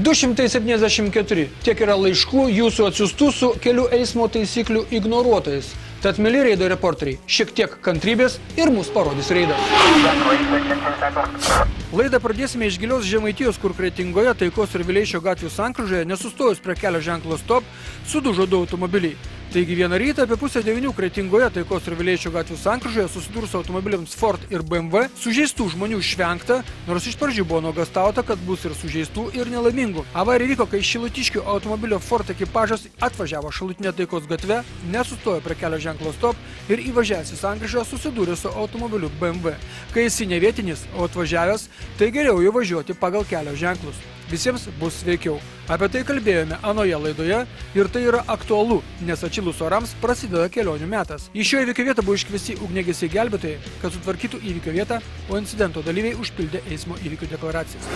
274 tiek yra laiškų jūsų atsiųstų su kelių eismo taisyklių ignoruotojais. Tad, mili reido reporteriai, šiek tiek kantrybės ir mus parodys reidas. Laidą pradėsime iš gilios Žemaitijos, kur Kretingoje, Taikos ir Vileišio gatvių sankryžoje, nesustojus prie kelio ženklo stop, sudužo du automobiliai. Taigi vieną rytą apie 8:30 Kretingoje, Taikos ir Vileišio gatvių sankryžoje susidūrus automobiliams Ford ir BMW, sužeistų žmonių išvengta, nors iš pradžių buvo nuogąstauta, kad bus ir sužeistų ir nelaimingų. Avarija vyko, kai Šilutiškių automobilio Ford ekipažas atvažiavo šalutinę Taikos gatve, nesustojo prie kelio ženklo stop ir įvažiavęs į sankryžą susidūrė su automobiliu BMW. Kai esi ne vietinis, o atvažiavęs, tai geriau jau važiuoti pagal kelio ženklus. Visiems bus sveikiau. Apie tai kalbėjome anoje laidoje ir tai yra aktualu, nes atšilus orams prasideda kelionių metas. Į šio įvykio vietą buvo iškviesti ugniagesiai gelbėtojai, kad sutvarkytų įvykio vietą, o incidento dalyviai užpildė eismo įvykio deklaracijas.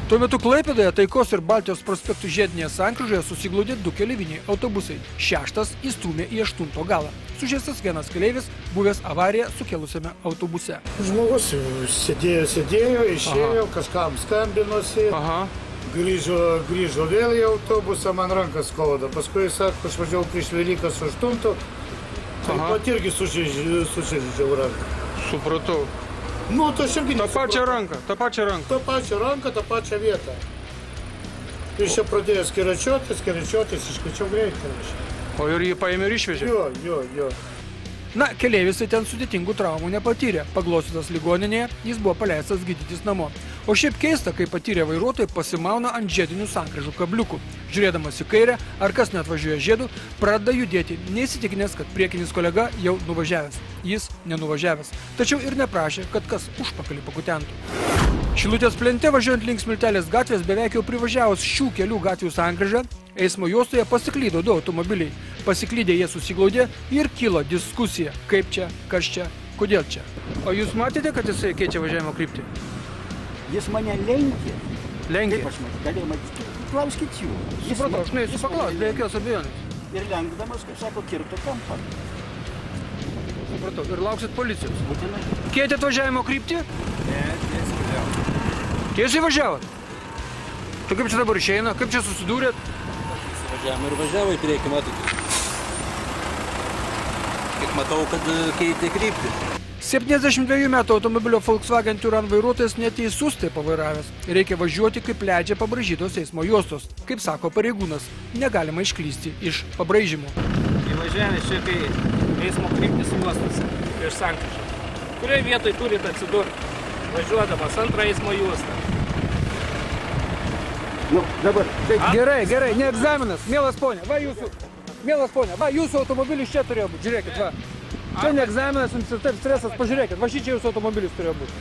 Tuo metu Klaipėdoje, Taikos ir Baltijos prospektų žiedinėje sankryžoje susiglaudė du keleiviniai autobusai. 6 įstūmė į 8 galą. Sužeistas vienas keleivis, buvęs avariją sukėlusiame autobuse. Žmogus sėdėjo, išėjo, kažkam skambinosi, grįžo vėl į autobusą, man rankas skauda. Paskui jis sako, aš važiavau prieš Velykas 8, tai pat irgi sužeidžiau ranką. Supratau. Nu, tai aš irgi tą pačią ranką. tą pačią vietą. Jis čia pradėjo skiračiotis, išskaičiau greitį. O ir jį paėmė ir išvežė? Jo. Na, keleivis ten sudėtingų traumų nepatyrė. Paglostytas ligoninėje, jis buvo paleistas gydytis namo. O šiaip keista, kai patyrė vairuotojai pasimauna ant žiedinių sankryžų kabliukų. Žiūrėdamas į kairę, ar kas neatvažiuoja žiedų, pradeda judėti, neįsitikinęs, kad priekinis kolega jau nuvažiavęs. Jis nenuvažiavęs. Tačiau ir neprašė, kad kas užpakalį pakutentų. Šilutės plente važiuojant link Smiltelės gatvės beveik jau privažiavus šių kelių gatvių sankryžą, eismo juostoje pasiklydo du automobiliai. Pasiklydę jie susiglaudė ir kilo diskusija, kaip čia, kas čia, kodėl čia. O jūs matėte, kad jisai keičia važiavimo kryptį? Jis mane lenkė. Lenkė? Kaip aš galėjau matyti? Klauskit jų. Supratau, aš neįsiu paklaust, be jokios abejonės. Ir lenkdamas, kaip sako, kirto kampą. Supratau, ir lauksit policijos. Būtinai. Keitėt važiavimo kryptį? Ne, tiesiai važiavau. Tiesiai važiavot? Tai kaip čia dabar išeina? Kaip čia susidūrėt? Važiavome ir važiavo į priekį, matote. Kaip matau, kad keitė kryptį. 72 metų automobilio Volkswagen Touran vairuotojas neteisus taip pavairavęs. Reikia važiuoti, kaip leidžia pabraižytos eismo juostos. Kaip sako pareigūnas, negalima išklysti iš pabraižymų. Įvažiavęs čia kai eismo kryptis juostose prieš sankryžą. Kurioje vietoj turit atsidurti, važiuodamas antrą eismo juostą? Nu, dabar. Gerai, ne egzaminas. Mielas ponia, jūsų automobilis čia turėjo būti. Žiūrėkit, va. Čia ne egzaminas, jums ir taip stresas, pažiūrėkit, va šičia jūsų automobilis turėjo būti.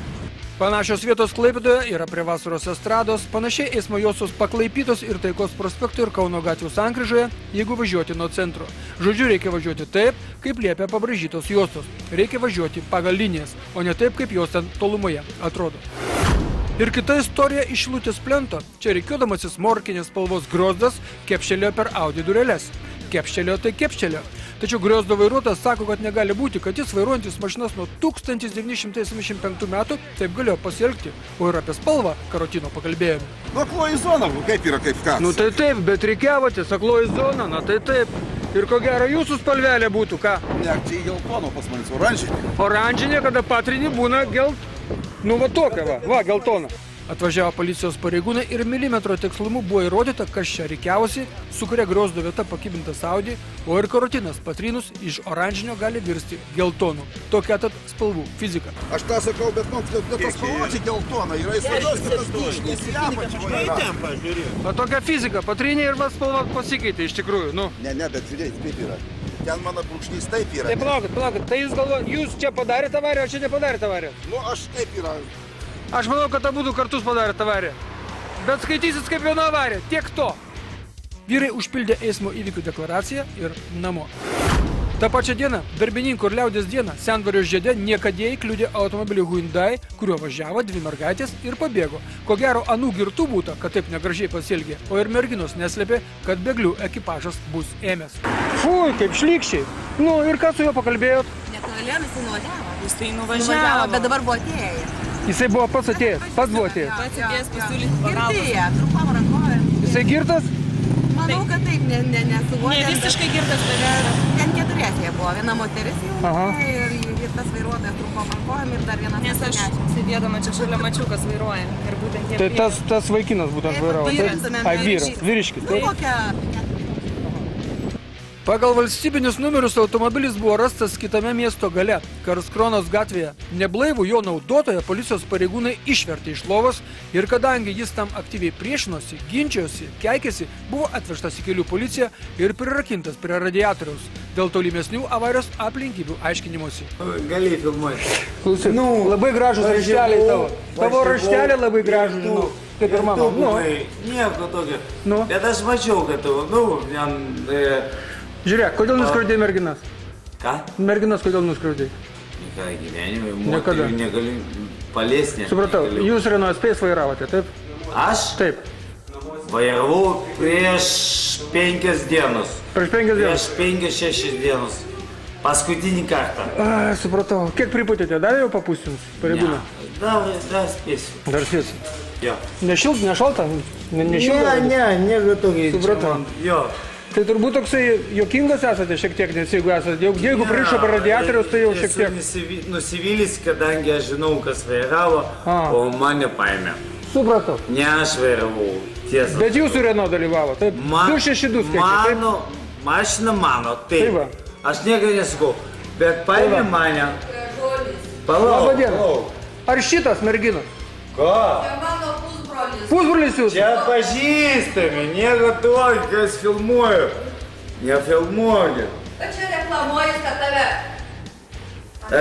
Panašios vietos Klaipėdoje yra prie Vasaros estrados, panašiai eismo juostos Paklaipytos ir Taikos prospekto ir Kauno gatvių sankryžoje, jeigu važiuoti nuo centro. Žodžiu, reikia važiuoti taip, kaip liepia pabraižytos juostos. Reikia važiuoti pagal linijas, o ne taip, kaip jos ten tolumoje atrodo. Ir kita istorija iš Šilutės plento. Čia rikiuodamasis morkinės spalvos griozdas kepštelėjo per Audi dureles. Kepštelėjo tai kepštelėjo. Tačiau griozdo vairuotojas sako, kad negali būti, kad jis vairuojantis mašinas nuo 1975 metų taip galėjo pasielgti. O ir apie spalvą karotino pakalbėjome. Nu, akloji zona, kaip yra, kaip kas. Nu tai taip, bet reikiavotės, akloji zona, na tai taip. Ir ko gero jūsų spalvelė būtų, ką? Ne, čia geltono pas manis, oranžinė. Oranžinė, kada patrini būna nu va tokia, va, geltona. Atvažiavo policijos pareigūnai ir milimetro tikslumu buvo įrodyta, kas čia rikiavosi, su kuria griozdo vieta pakibintas Audi, o ir karotinas patrynus iš oranžinio gali virsti geltonu. Tokia tad spalvų fizika. Aš tą sakau, bet tas spalva čia geltona yra, jis vadžios, bet tas dušnis į apačią yra. O tokia fizika, patrynė ir va spalva pasikeitė iš tikrųjų, nu. Ne, bet žiūrėk, kaip yra. Ten mano brūkšnys taip yra. Tai palaukit, tai jūs čia padarėte avariją, o čia nepadarėte avariją? Nu, aš taip yra. Aš manau, kad abudu kartus padarėte avariją. Bet skaitysit kaip viena avarija, tiek to. Vyrai užpildė eismo įvykių deklaraciją ir namo. Ta pačia diena, darbininkų ir liaudės diena, Senvario žiede niekadėjai kliudė automobilį Hyundai, kuriuo važiavo dvi mergaitės ir pabėgo. Ko gero, anų girtų būta, kad taip negražiai pasielgė, o ir merginos neslėpė, kad bėglių ekipažas bus ėmęs. Fui, kaip šlykščiai. Nu, ir ką su juo pakalbėjot? Nekalbėjom, jisai nuvažiavo, bet dabar buvo atėjęs. Jisai buvo pats atėjęs, pats buvo atėjęs. Pats atėjęs pasiūlyti pagalbos. Girdėję, trumpam rankovę. Jisai girtas? Manau, kad taip, nesuvodė. Ne visiškai girtas, bet Ten keturiese buvo, viena moteris jau ir tas vairuotojas trumpom rankovėm ir dar vienas. nes aš sėdėdama čia šalia mačiau, kas vairuoja. Ir būtent jie Tai tas vaikinas būtent vairavo. Ai, vyras, vyriškis. Kokia... Pagal valstybinius numerius automobilis buvo rastas kitame miesto gale, Karskronos gatvėje. Neblaivų jo naudotoją policijos pareigūnai išvertė iš lovos ir kadangi jis tam aktyviai priešinosi, ginčijosi, keikėsi, buvo atvežtas į kelių policiją ir prirakintas prie radiatoriaus dėl tolimesnių avarijos aplinkybių aiškinimosi. Gali filmuoti. Klausyk, labai gražus rašteliai tavo. Tavo raštelė labai gražus, žinau. Kaip ir mano. Nieko tokio. Nu. Bet aš mačiau, kad tu, Žiūrėk, kodėl nuskriaudėjai merginas? Ką? Merginas kodėl nuskriaudėjai? Niekada gyvenime, Niekada. moterį negali paliesti. Supratau, jūs Renault Space vairavote, taip? Aš Taip. vairavau prieš 5 dienos. Prieš 5 dienas. Prieš 5-6 dienos. Paskutinį kartą. Supratau. Kiek pripūtėte? Dar jau papūstins pareigūną? Dar spėsiu. Dar spėsi. Jo. Nešilt, nešalta? Nešilta? Ne, tokiai. Supratau. Jo. Tai turbūt toksai juokingas esate šiek tiek, nes jeigu pririšo prie radiatoriaus, tai jau šiek tiek. Esu nusivylis, kadangi aš žinau, kas vairavo, o mane paėmė. Supratau. Ne aš vairavau, tiesa. Bet jūsų Renault dalyvavo, taip? 262 skaičiai, taip? Mano, mašina mano, taip. Tai va. Aš niekada nesakau, bet paėmė mane. Labą dieną. Ar šitas merginas? Ko? Pusbrolis jūsų? Čia pažįstami, nieko tokio, kas filmuoju. Nefilmuokit. Bet čia reklamuoju, kad tave.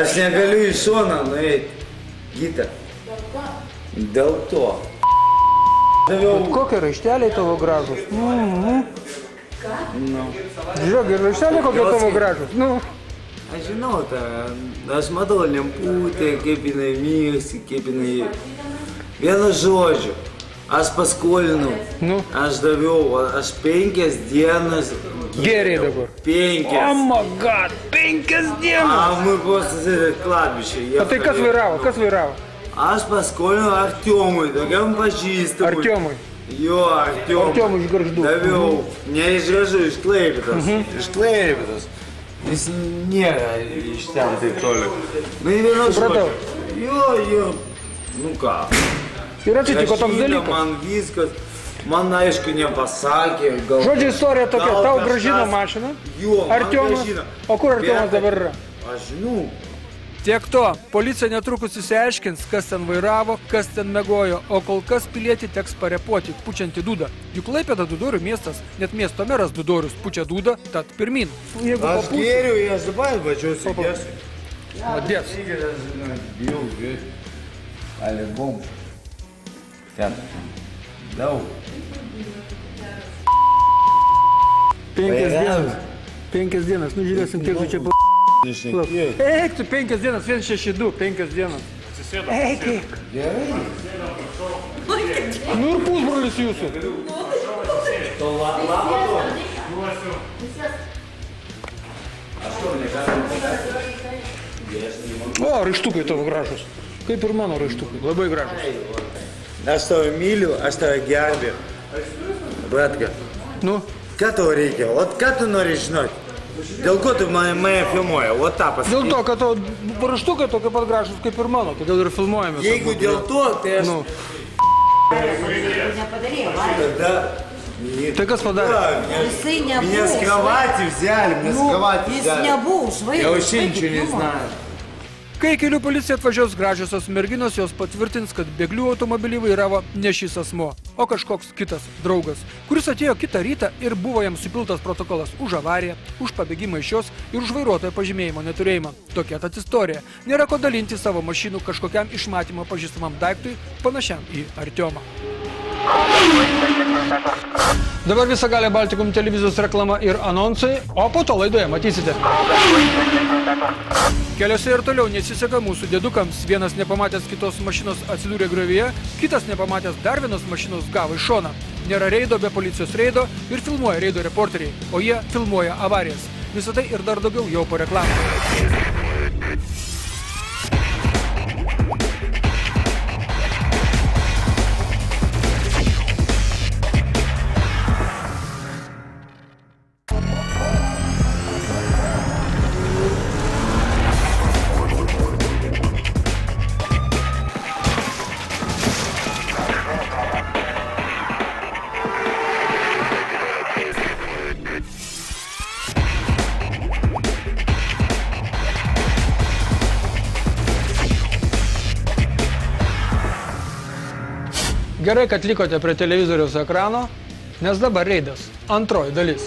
Aš negaliu į šoną nueiti. Gita. Dėl to. Kokie raišteliai tavo gražus? Žiūrėk, ir raišteliai kokie tavo gražus. Aš žinau, aš matau lemputę, kaip jinai mėgsi, kaip jinai... Vienu žodžiu, aš paskolinau, aš daviau, aš 5 dienas... Geriai dabar. 5. Oh my god, 5 dienas! Мы просто sėdėt kladbiškai. O tai kas vairavo, kas vairavo? Aš paskolinau Artiomui, tokiam pažįstamui. Artiomui? Jo, Artiomui. Artiomui iš Gargždų. Daviau, ne iš Gargždų, iš Klaipėdos. Iš Klaipėdos. Jis nėra iš ten taip toliau. Nu, į vieną Supratau. žodžiu. Jo, nu ką. Ir atsitiko toks dalykas. Man viskas, man aišku nepasakė. Žodžiu, istorija tokia, tau grąžino mašiną. Jo, man Artiomas. grąžino. O kur Artiomas dabar yra? Aš žinau. Tiek to, policija netrukus išsiaiškins, kas ten vairavo, kas ten miegojo, o kol kas pilietį teks parepuoti, pučiantį dūdą. Juk Klaipėda Dudorių miestas, net miesto meras Dudorius pučia dūdą, tad pirmin. Aš gėriu, aš dabar važiuosiu gėsiu. Молодец. Альбом. Ten. Daug. 5 dienas, nu žiūrėsim, kiek tu čia buvo. Eik, tu 5 dienas, 162, 5 dienas. Eik, eik. Gerai. Nu ir pusbrolis jūsų. O, raištukai tavo gražus. Kaip ir mano raištukai, labai gražus. Aš tave myliu, aš tave gerbėjau. Bratka, Nu, ką tau reikia? O ką tu nori žinoti? Dėl ko tu mane filmuoji? O tą pasakyk. dėl to, kad tavo raištukai tokie pat gražus kaip ir mano, todėl ir filmuojame. Jeigu dėl to, tai aš... Nu, Tada... tai kas padarė? Jisai nebuvo. Меня с кровати взяли, меня с кровати Jis взяли. nebuvo už vairo. Я вообще ничего не знаю. Kai kelių policija atvažiuos gražiosios merginos, jos patvirtins, kad bėglių automobilį vairavo ne šis asmuo, o kažkoks kitas draugas, kuris atėjo kitą rytą ir buvo jam supiltas protokolas už avariją, už pabėgimą iš jos ir už vairuotojo pažymėjimo neturėjimą. Tokia tad istorija. Nėra ko dalinti savo mašinų kažkokiam išmatymo pažįstamam daiktui, panašiam į Artiomą. Dabar visą galę Baltikum televizijos reklama ir anonsai, o po to laidoje matysite. Keliuose ir toliau nesiseka mūsų dėdukams. Vienas nepamatęs kitos mašinos atsidūrė griovyje, kitas nepamatęs dar vienos mašinos gavo į šoną. Nėra reido be policijos reido ir filmuoja reido reporteriai, o jie filmuoja avarijas. Visą tai ir dar daugiau jau po reklamos. Gerai, kad likote prie televizoriaus ekrano, nes dabar reidas. Antroji dalis.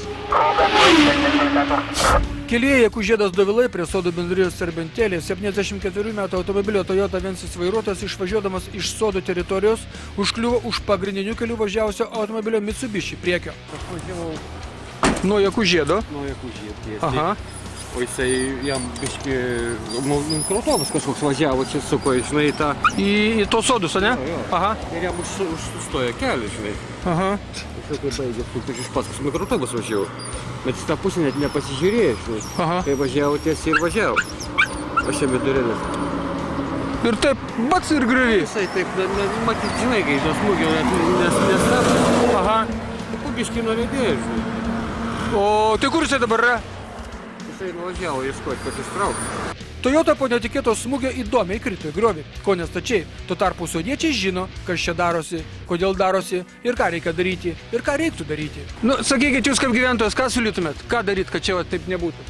Kelyje Jakužėdas Dovilai prie Sodų bendrijos Serbentėlė 74 metų automobilio Toyota Avensis vairuotojas išvažiuodamas iš Sodų teritorijos užkliuvo už pagrindinių kelių važiavusio automobilio Mitsubishi priekio. Nuo Jakužėdo? Nuo Jakužėdo. Aha. O jisai jam biški mikroautobus kažkoks važiavo čia suko, žinai, tą... Į tos Sodus, ne? Jo. Aha. Ir jam užstojo kelią, žinai. Aha. Kai baigė, iš paskos mikroautobus važiavo. Bet jis tą pusę net nepasižiūrėjo, žinai. Aha. Kai važiavo tiesiai ir važiavo. Aš čia vidurėlis. Ir taip, bats ir griuvį. Jisai taip, matyt, žinai, kai to smūgio nestabdė. Aha. Kubiškai norėdėjo, žinai. O tai kur jisai dabar yra? Jisai nuvažiavo ieškoti, kas ištrauks. Toyota po netikėto smūgio įdomiai krito į griovį, ko nestačiai. Tuo tarpu sodiečiai žino, kas čia darosi, kodėl darosi ir ką reikia daryti, ir ką reiktų daryti. Nu, sakykit, jūs kaip gyventojas, ką siūlytumėt? Ką daryti, kad čia taip nebūtų?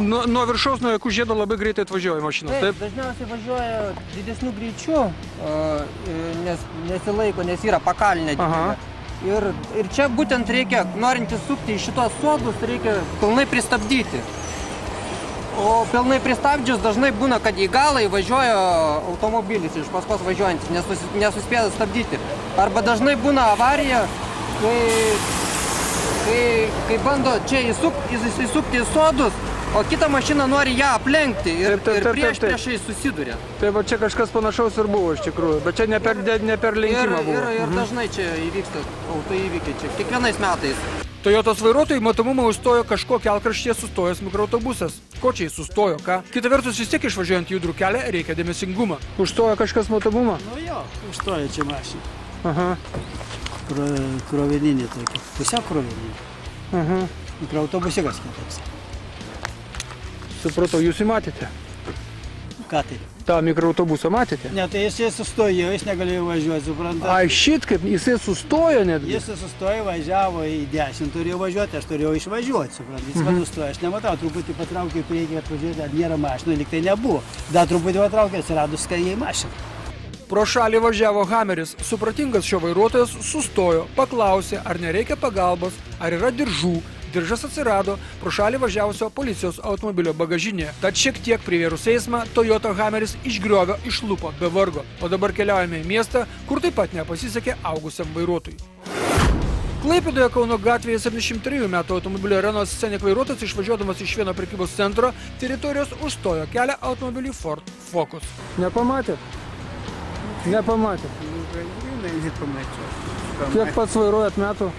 Nuo viršaus, nuo Jakužėdo labai greitai atvažiuoja mašinos, taip? Dažniausiai važiuoja didesnių greičių, nes nesilaiko, nes yra pakalinė didelė. Ir čia būtent reikia, norint įsukti į šitos sodus, reikia pilnai pristabdyti. O pilnai pristabdžius dažnai būna, kad į galą įvažiuoja automobilis iš paskos važiuojantis, nesuspėja stabdyti. Arba dažnai būna avarija, kai bando čia įsukti į sodus, o kita mašina nori ją aplenkti ir priešai susiduria. Tai va čia kažkas panašaus ir buvo iš tikrųjų, bet čia ne per lenkimą buvo. Ir dažnai čia įvyksta autoįvykiai čia, kiekvienais metais. Toyotos vairuotojai matomumą užstojo kažko kelkraštyje sustojęs mikroautobusas. Ko čia jis sustojo, ką? Kita vertus vis tiek išvažiuojant judrų kelią reikia dėmesingumą. Užstojo kažkas matomumą? Nu jo, užstojo čia mašina. Aha. Krovininė tokia, pusiau krovininė. Aha. Mikroautobusikas kitoks. Supratau, jūs jį matėte? Ką tai? tą mikroautobusą matėte? Ne, tai jisai sustojo, jis negalėjo važiuoti, suprantate. Ai, šit kaip, jisai sustojo netgi? Jisai sustojo, važiavo į 10, turėjo važiuoti, aš turėjau išvažiuoti, suprantate. Jis man sustojo, aš nematau, truputį patraukė į priekį, atvažiuoti, ar nėra mašinų, lyg tai nebuvo. Dar truputį patraukė, atsiradus skajai mašiną. Pro šalį važiavo Hameris. Supratingas šio vairuotojas sustojo, paklausė, ar nereikia pagalbos, ar yra diržų. Diržas atsirado pro šalį važiavusio policijos automobilio bagažinėje. Tad šiek tiek privėrus eismą Toyota Hameris išgriovio išlupo be vargo. O dabar keliaujame į miestą, kur taip pat nepasisekė augusiam vairuotojui. Klaipėdoje Kauno gatvėje 73 metų automobilio Renault Scenic vairuotojas išvažiuodamas iš vieno prekybos centro teritorijos užstojo kelią automobilį Ford Focus. Nepamatėt? Nepamatėt. Kiek pats vairuojat metų?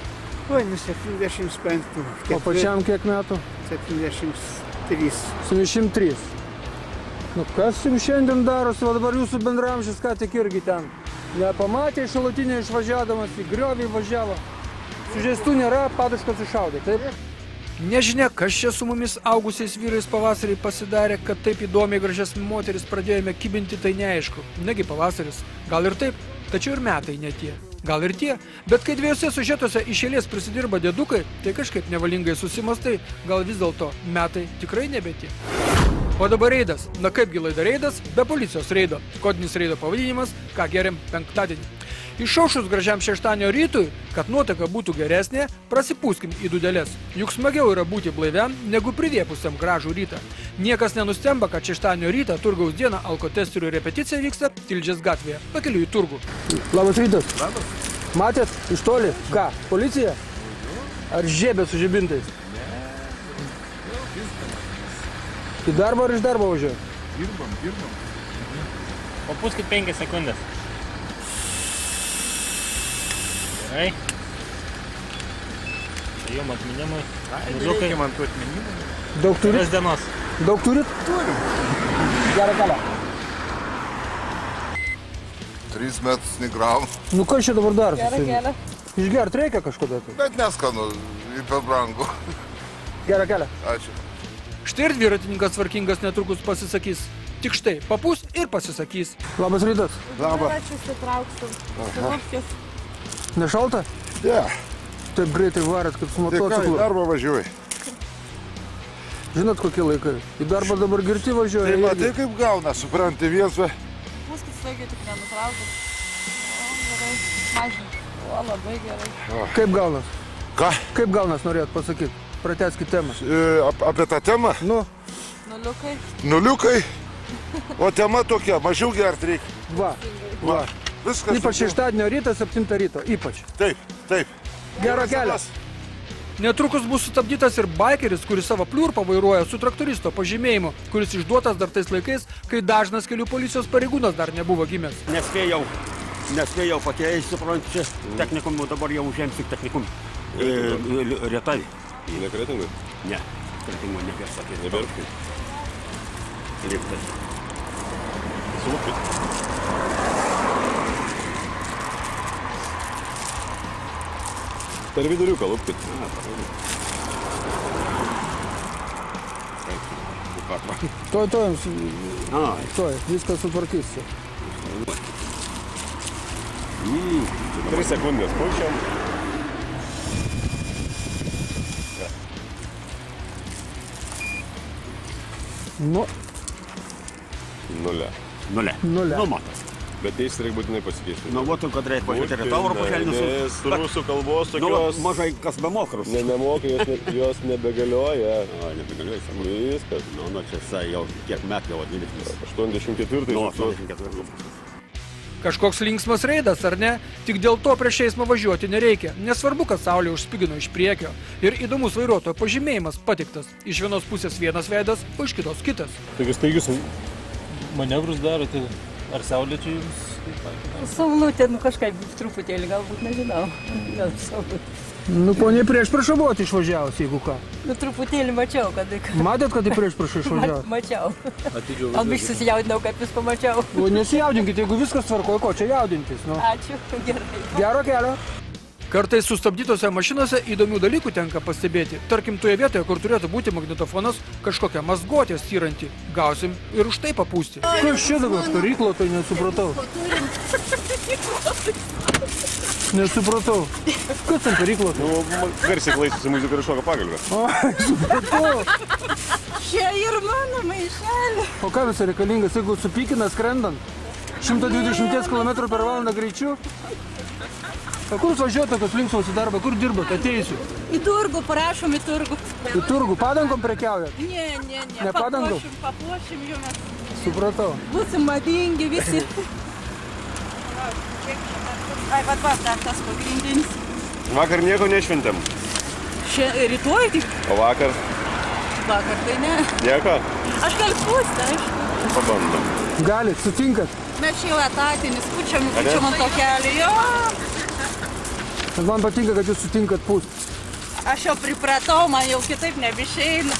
Oi, 75. O pačiam kiek metų? 73. 73. Nu kas jums šiandien darosi, o dabar jūsų bendramžis ką tik irgi ten. Nepamatė šalutinio išvažiuodamas, į griovį važiavo. Sužeistų nėra, padaškas sušaudė, taip? Nežinia, kas čia su mumis augusiais vyrais pavasarį pasidarė, kad taip įdomiai gražias moteris pradėjome kibinti, tai neaišku. Negi pavasaris, gal ir taip, tačiau ir metai ne tie. Gal ir tie, bet kai dviejose siužetuose iš eilės prisidirba dėdukai, tai kažkaip nevalingai susimastai, gal vis dėlto metai tikrai nebe tie. O dabar reidas. Na kaipgi laida reidas, be policijos reido. Kodinis reido pavadinimas, ką geriam penktadienį. Išaušus gražiam šeštadienio rytui, kad nuotaka būtų geresnė, prasipūskim į dūdeles. Juk smagiau yra būti blaiviam, negu privėpusiam gražų rytą. Niekas nenustemba, kad šeštadienio rytą turgaus dieną alkotesterių repeticija vyksta Tilžės gatvėje, pakeliui į turgų. Labas rytas. Labas. Matėt iš toli? Ką? Policija? Ar žiebė su žibintais? Į darbą ar iš darbo važiuoja? Dirbam. Papūskit 5 sekundės. Gerai. Čia jum atminimui. Reikia man tų atminimų. Daug turit? Geros dienos. Daug turit? Turim. Gerą kelią. 3 metus negravom. Nu kas čia dabar darosi? Gerą kelią. Išgert reikia kažkada tai. Bet neskanu, ir per brangu. Gerą kelią. Ačiū. Štai ir dviratininkas tvarkingas netrukus pasisakys. Tik štai, papūs ir pasisakys. Labas rytas. Labas. Ačiū, sutrauksiu. Suvokės. Nešalta? Ne. Taip greitai varat, kaip su Tai ką, į motociklu. darbą važiuoji? Žinot, kokie laikai. Į darbą dabar girti važiuoja. Tai matai, kaip gauna, supranti, viens. Pūskit sveikiai, tik nenutraukit. O, gerai. Mažai. O, labai gerai. Kaip gaunas? Ką? Kaip gaunas norėjot pasakyti? Pratęskit temą. Apie tą temą? Nu. Nuliukai. Nuliukai. O tema tokia, mažiau gert reikia. Va. Viskas. Ypač šeštadienio rytą, 7 ryto. Ypač. Taip. Gero kelio. Netrukus bus sustabdytas ir baikeris, kuris savo pliurpą vairuoja su traktoristo pažymėjimu, kuris išduotas dar tais laikais, kai dažnas kelių policijos pareigūnas dar nebuvo gimęs. Nespėjau pakeisti, suprantu, technikumų dabar jau užėmsiu technikum. Retai. Ne kretingui? Ne, kretingų nebėr sakyti. Nebėr? Liptai. Sulupkit. Per viduriuką lupkit. Tuoj, viskas sutvarkys. 3 sekundės puišiam. Nu. Nulė. Nu, matas. Bet jais reikia būtinai pasikeisti. Nu, votum, kad reikia pažiūrėti ir tauro pašelnius. Nes rusų kalbos tokios... Nu, mažai kas bemokrus. Nemokai, jos nebegalioja. Nebegalioja. Viskas. Nu, čia jau kiek metų, jau 20. 84. Nu, 84. Kažkoks linksmas reidas, ar ne? Tik dėl to prieš eismą važiuoti nereikia. Nesvarbu, kad saulė užspigino iš priekio. Ir įdomus vairuotojo pažymėjimas patiktas. Iš vienos pusės vienas veidas, o iš kitos kitas. Tokius staigius manevrus darote. Ar saulė čia jums? Saulutė, kažkaip truputėlį, galbūt nežinau. Gal saulutė. Nu, poniai prieš prašą buvot išvažiavus, jeigu ką. Nu, truputėlį mačiau, kad... Matėt, kad prieš prašą išvažiavau? Mačiau. Gal biškai susijaudinau, kaip jūs pamačiau. O nesijaudinkit, jeigu viskas tvarkoja, ko čia jaudintis? Nu. Ačiū, gerai. Gero kelio. Kartais sustabdytose mašinose įdomių dalykų tenka pastebėti. Tarkim, toje vietoje, kur turėtų būti magnetofonas, kažkokia mazgotė styranti. Gausim ir už tai papūsti. Kas čia dabar? Karyklo, tai nesupratau. Nesupratau. Kas ten karyklo? Nu, garsiai klausosi muzika ir šoka pagalbę. O, supratau. Čia ir mano maišelė. O ką visą reikalingas, jeigu supykina skrendant? 120 km/h greičiu? O kur važiuoja tokios linksmos į darbą? Kur dirbat? Ateisiu. Į turgų, prašom į turgų. Į turgų? Padangom prekiaujat? Ne. Ne padangom? Papuošim jums. Supratau. Būsim madingi visi. Ai, va, dar tas pagrindinis. Vakar nieko nešventėm. Rytoj tik? O vakar? Vakar tai ne. Nieko? Aš galiu pūsti, aišku. Pabandom. Galit, sutinkat? Mes čia jau etatinis, pučiam ant to kelį, jo. Man patinka, kad jūs sutinkat pūst. Aš jau pripratau, man jau kitaip nebeišeina.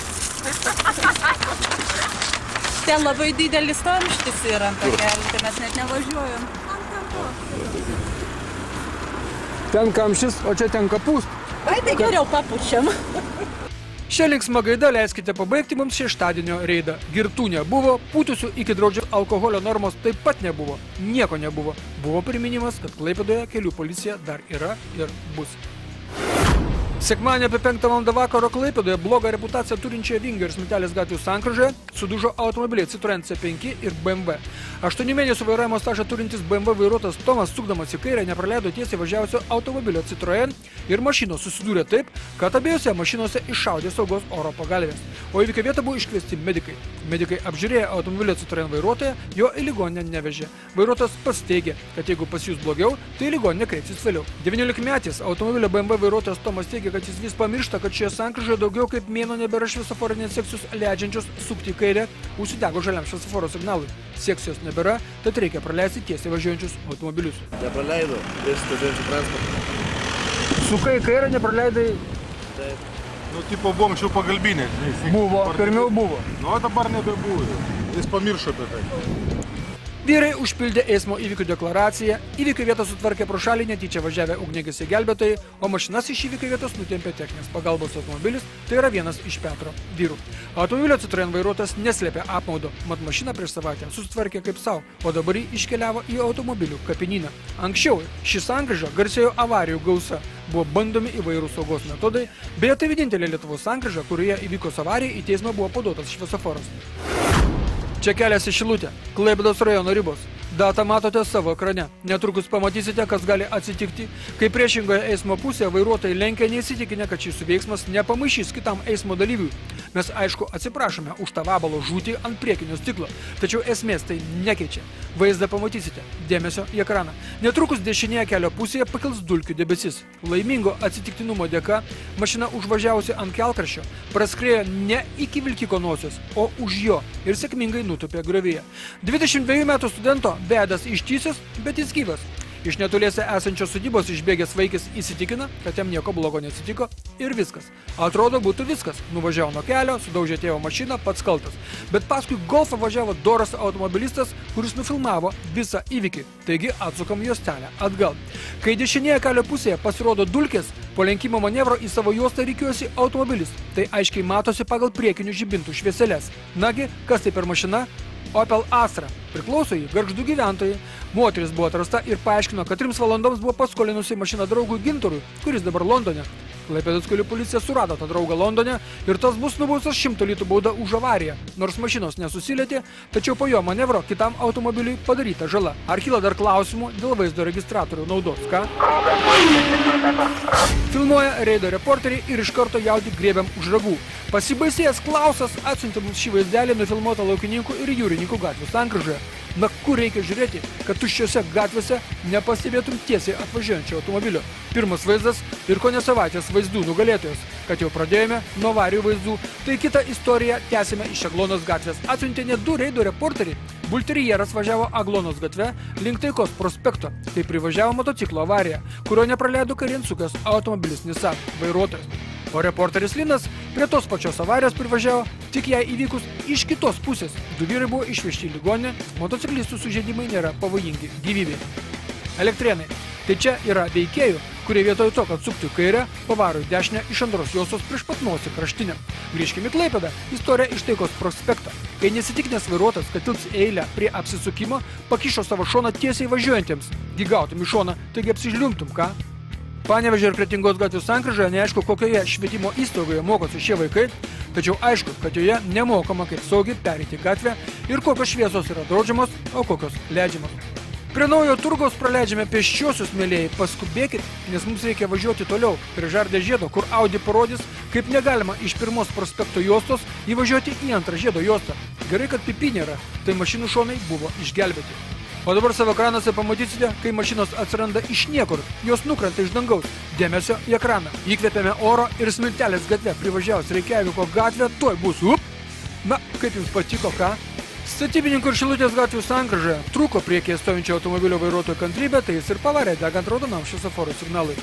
Ten labai didelis kamštis yra ant to kelį, tai mes net nevažiuojam. Ten kamštis, o čia tenka pūst. Ai, tai geriau papučiam. Šią linksmą gaidą leiskite pabaigti mums šeštadienio reidą. Girtų nebuvo, pūtusių iki draudžio alkoholio normos taip pat nebuvo. Nieko nebuvo. Buvo priminimas, kad Klaipėdoje kelių policija dar yra ir bus. Sekmadienį apie 5 val. Vakaro Klaipėdoje blogą reputaciją turinčioje Vingio ir Smiltelės gatvių sankryžoje sudužo automobiliai Citroen C5 ir BMW. 8 mėnesių vairavimo stažą turintis BMW vairuotojas Tomas, sukdamas į kairę, nepraleido tiesiai važiavusio automobilio Citroen ir mašinos susidūrė taip, kad abiejose mašinose iššaudė saugos oro pagalvės. O įvykio vietą buvo iškviesti medikai. Medikai apžiūrėję automobilio Citroen vairuotoją, jo į ligoninę nevežė. Vairuotojas pats teigė, kad jeigu pas jus blogiau, tai į ligoninę kreipsis vėliau. 19-metis automobilio BMW vairuotojas Tomas teigė, kad jis vis pamiršta, kad šioje sankryžoje daugiau kaip mėnuo nebėra šviesoforinės sekcijos leidžiančios sukti į kairę, užsidego žaliam šviesoforo signalui. Sekcijos nebėra, tad reikia praleisti tiesiai važiuojančius automobilius. Nepraleido, vis važiuojančių transportą. Sukai į kairę, nepraleidai? Taip. Nu, tipo, buvom šių pagalbinė. Buvo, pirmiau buvo. Nu, dabar nebebuvo. Jis pamiršo apie tai. Vyrai užpildė eismo įvykių deklaraciją, įvykių vietą sutvarkė pro šalį netyčia važiavę ugniagesiai gelbėtojai, o mašinas iš įvykių vietos nutempė techninės pagalbos automobilis, tai yra vienas iš Petro vyrų. Automobilio Citroen vairuotojas neslėpė apmaudo, mat mašiną prieš savaitę susitvarkė kaip savo, o dabar jį iškeliavo į automobilių kapinyną. Anksčiau ši sankryža garsėjo avarijų gausa, buvo bandomi įvairūs saugos metodai, beje tai vienintelė Lietuvos sankryža, kurioje įvykus avarijai į teismą buvo paduotas šviesoforas. Čia kelias į Šilutę, Klaipėdos rajono ribos. Datą matote savo ekrane. Netrukus pamatysite, kas gali atsitikti, kai priešingoje eismo pusėje vairuotojai lenkia neįsitikinę, kad šis veiksmas nepamaišys kitam eismo dalyviui. Mes, aišku, atsiprašome už tą vabalo žūtį ant priekinio stiklo, tačiau esmės tai nekeičia. Vaizdą pamatysite. Dėmesio į ekraną. Netrukus dešinėje kelio pusėje pakils dulkių debesis. Laimingo atsitiktinumo dėka mašina užvažiavusi ant kelkraščio praskriejo ne iki vilkiko nosios, o už jo ir sėkmingai nutupė griovyje. 22 metų studento bėdas ištysęs, bet jis gyvas. Iš netoliese esančios sodybos išbėgęs vaikis įsitikina, kad jam nieko blogo neatsitiko ir viskas. Atrodo, būtų viskas. Nuvažiavo nuo kelio, sudaužė tėvo mašiną, pats kaltas. Bet paskui golfą važiavo doras automobilistas, kuris nufilmavo visą įvykį. Taigi atsukam juostelę atgal. Kai dešinėje kelio pusėje pasirodo dulkės, po lenkimo manevro į savo juostą rikiuosi automobilis. Tai aiškiai matosi pagal priekinių žibintų švieseles. Nagi, kas tai per mašina? Opel Astra. Priklauso jį Gargždų gyventojai. Moteris buvo atrasta ir paaiškino, kad 3 valandoms buvo paskolinusi mašiną draugui Gintarui, kuris dabar Londone. Klaipėdos kelių policija surado tą draugą Londone ir tas bus nubaustas 100 litų bauda už avariją. Nors mašinos nesusilietė, tačiau po jo manevro kitam automobiliui padaryta žala. Ar kyla dar klausimų dėl vaizdo registratorių naudos, ką? Filmuoja reido reporteriai ir iš karto jaudį griebiam už ragų. Pasibaisėjęs Klausas atsiuntė mums šį vaizdelį nufilmuotą Laukininkų ir Jūrininkų gatvių sankryžoje. Na, kur reikia žiūrėti, kad tuščiose gatvėse nepastebėtum tiesiai atvažiuojančio automobilio. Pirmas vaizdas ir kone savaitės vaizdų nugalėtojas. Kad jau pradėjome nuo avarijų vaizdų, tai kitą istoriją tęsime iš Aglonos gatvės. Atsiuntė net 2 reido reporteriai. Bulterjeras važiavo Aglonos gatve link Taikos prospekto, kai privažiavo motociklo avariją, kurio nepraleido kairėn sukęs automobilis Nissan vairuotojas. O reporteris Linas prie tos pačios avarijos privažiavo, tik jai įvykus iš kitos pusės. 2 vyrai buvo išvežti į ligoninę, motociklistų sužeidimai nėra pavojingi gyvybei. Elektrėnai. Tai čia yra veikėjų, kurie vietoj to, kad suktų į kairę, pavaro į dešinę iš antros juostos prieš pat nosį kraštinę. Grįžkime į Klaipėdą. Istorija iš Taikos prospekto. Kai nesitikinęs vairuotojas, kad tilps eilę prie apsisukimo, pakišo savo šoną tiesiai važiuojantiems. Gautum į šoną, taigi apsižliumbtum, ką? Panevėžio ir Kretingos gatvių sankryžoje neaišku, kokioje švietimo įstaigoje mokosi šie vaikai, tačiau aišku, kad joje nemokama kaip saugiai pereiti gatvę ir kokios šviesos yra draudžiamos, o kokios leidžiamos. Prie naujo turgaus praleidžiame pėsčiuosius, mėlėjai, paskubėkit, nes mums reikia važiuoti toliau prie Žardę žiedo, kur Audi parodys, kaip negalima iš 1 prospekto juostos įvažiuoti į 2 žiedo juostą. Gerai, kad pipį nėra, tai mašinų šonai buvo išgelbėti. O dabar savo ekranuose pamatysite, kai mašinos atsiranda iš niekur, jos nukrenta iš dangaus. Dėmesio į ekraną. Įkvėpėme oro ir Smiltelės gatve privažiavus Reikjaviko gatvę, tuoj bus. Na, kaip jums patiko, ką? Statybininkų ir Šilutės gatvių sankryžoje trūko priekyje stovinčio automobilio vairuotojo kantrybė, tai jis ir pavarė, degant raudonam šviesoforo signalui.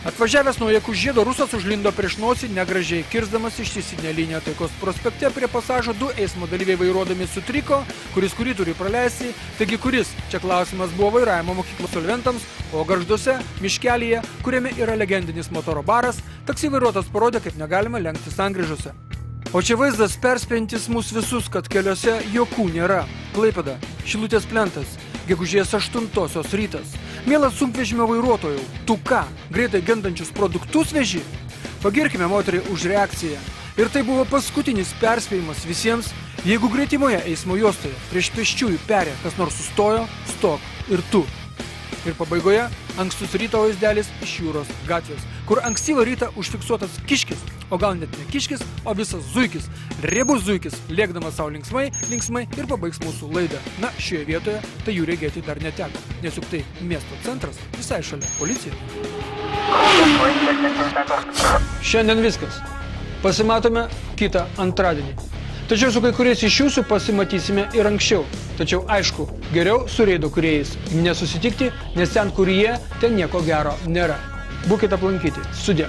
Atvažiavęs nuo Jakų žiedo rusas užlindo prieš nosį negražiai, kirsdamas ištisinę liniją Taikos prospekte prie pasažo 2 eismo dalyviai vairuodami sutriko, kuris kurį turi praleisti, taigi kuris, čia klausimas buvo vairavimo mokyklos absolventams, o Gargžduose, miškelyje, kuriame yra legendinis motoro baras, taksi vairuotojas parodė, kaip negalima lenkti sankryžose. O čia vaizdas perspėjantis mus visus, kad keliuose jokų nėra. Klaipėda, Šilutės plentas, gegužės 8 rytas. Mielas sunkvežimio vairuotojų, tu ką, greitai gendančius produktus veži? Pagirkime moteriai už reakciją. Ir tai buvo paskutinis perspėjimas visiems, jeigu greitimoje eismo juostoje prieš pėsčiųjų perė kas nors sustojo, stok ir tu. Ir pabaigoje ankstus ryto vaizdelis iš Jūros gatvės, kur ankstyvą rytą užfiksuotas kiškis, o gal net ne kiškis, o visas zuikis, riebus zuikis, lėkdamas savo linksmai ir pabaigs mūsų laidą. Na, šioje vietoje tai jų regėti dar neteko, nes juk tai miesto centras, visai šalia policija. Šiandien viskas. Pasimatome kitą antradienį. Tačiau su kai kuriais iš jūsų pasimatysime ir anksčiau. Tačiau aišku, geriau su reido kūrėjais nesusitikti, nes ten, kur jie, ten nieko gero nėra. Būkite aplankyti. Sudie.